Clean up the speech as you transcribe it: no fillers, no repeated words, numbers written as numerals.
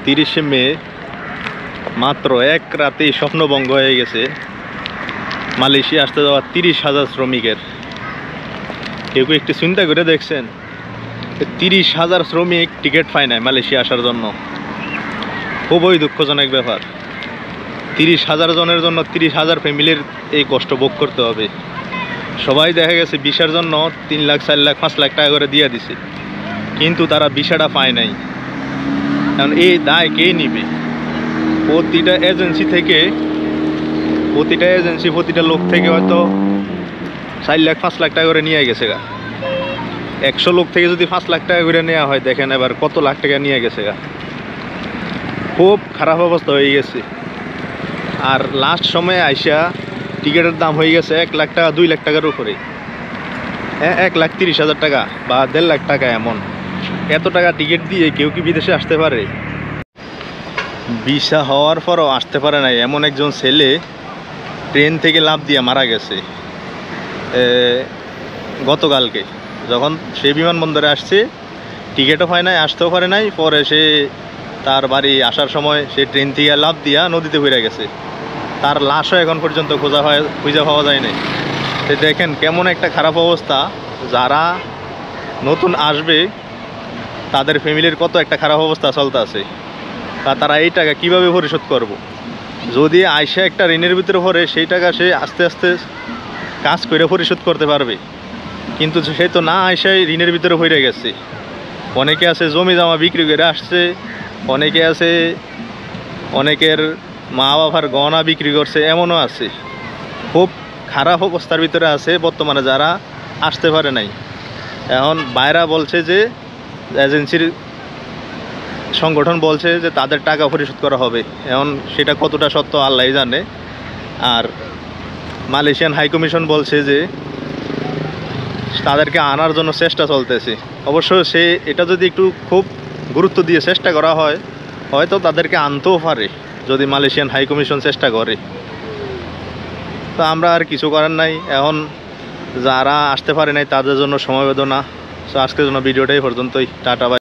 30শে মে মাত্র এক রাতেই স্বপ্নভঙ্গ হয়ে গেছে মালয়েশিয়া আসতে যাওয়া 30,000 শ্রমিকের। কেউ একটু চিন্তা করে দেখছেন 30,000 শ্রমিক টিকিট পায় নাই মালয়েশিয়া আসার জন্য। খুবই দুঃখজনক ব্যাপার। 30,000 জনের জন্য 30,000 ফ্যামিলির এই কষ্ট ভোগ করতে হবে। সবাই দেখা গেছে ভিসার জন্য 3 লাখ 4 লাখ 5 লাখ টাকা করে দিয়ে দিছে, কিন্তু তারা ভিসাটা পায় নাই। কারণ এই দায় কে নিবে? প্রতিটা এজেন্সি প্রতিটা লোক থেকে হয়তো 4 লাখ 5 লাখ টাকা করে নিয়ে গেছে গা। 100 লোক থেকে যদি 5 লাখ টাকা করে নেওয়া হয়, দেখেন এবার কত লাখ টাকা নিয়ে গেছে গা। খুব খারাপ অবস্থা হয়ে গেছে। আর লাস্ট সময়ে আইসা টিকিটের দাম হয়ে গেছে 1 লাখ টাকা 2 লাখ টাকার উপরে। 1,30,000 টাকা বা 1.5 লাখ টাকা। এমন এত টাকা টিকিট দিয়ে কেউ কি বিদেশে আসতে পারে? ভিসা হওয়ার পরও আসতে পারে নাই এমন একজন ছেলে ট্রেন থেকে লাফ দিয়ে মারা গেছে গতকালকে। যখন সে বিমানবন্দরে আসছে, টিকিটও পায় নাই, আসতেও পারে নাই। পরে সে তার বাড়ি আসার সময় সে ট্রেন থেকে লাফ দিয়া নদীতে পড়ে গেছে। তার লাশও এখন পর্যন্ত খুঁজে পাওয়া যায় নাই। দেখেন কেমন একটা খারাপ অবস্থা। যারা নতুন আসবে তাদের ফ্যামিলির কত একটা খারাপ অবস্থা চলতে আছে। তারা এই টাকা কীভাবে পরিশোধ করব? যদি আইসা একটা ঋণের ভিতরে পড়ে, সেই টাকা সে আস্তে আস্তে কাজ করে পরিশোধ করতে পারবে, কিন্তু সে তো না আইসাই ঋণের ভিতরে পড়ে গেছে। অনেকে আছে জমি জমা বিক্রি করে আসছে, অনেকে আছে অনেকের মা বাবার গহনা বিক্রি করছে, এমনও আছে। খুব খারাপ অবস্থার ভিতরে আছে বর্তমানে যারা আসতে পারে নাই। এখন বাইরা বলছে যে এজেন্সির সংগঠন বলছে যে তাদের টাকা পরিশোধ করা হবে। এখন সেটা কতটা সত্য আল্লাহই জানে। আর মালয়েশিয়ান হাইকমিশন বলছে যে তাদেরকে আনার জন্য চেষ্টা চলতেছে। অবশ্য সে এটা যদি একটু খুব গুরুত্ব দিয়ে চেষ্টা করা হয়, হয়তো তাদেরকে আনতেও পারে যদি মালয়েশিয়ান হাইকমিশন চেষ্টা করে। তো আমরা আর কিছু করার নাই। এখন যারা আসতে পারে নাই তাদের জন্য সমবেদনা। তো আজকের জন্য ভিডিওটাই পর্যন্তই। Tata bye.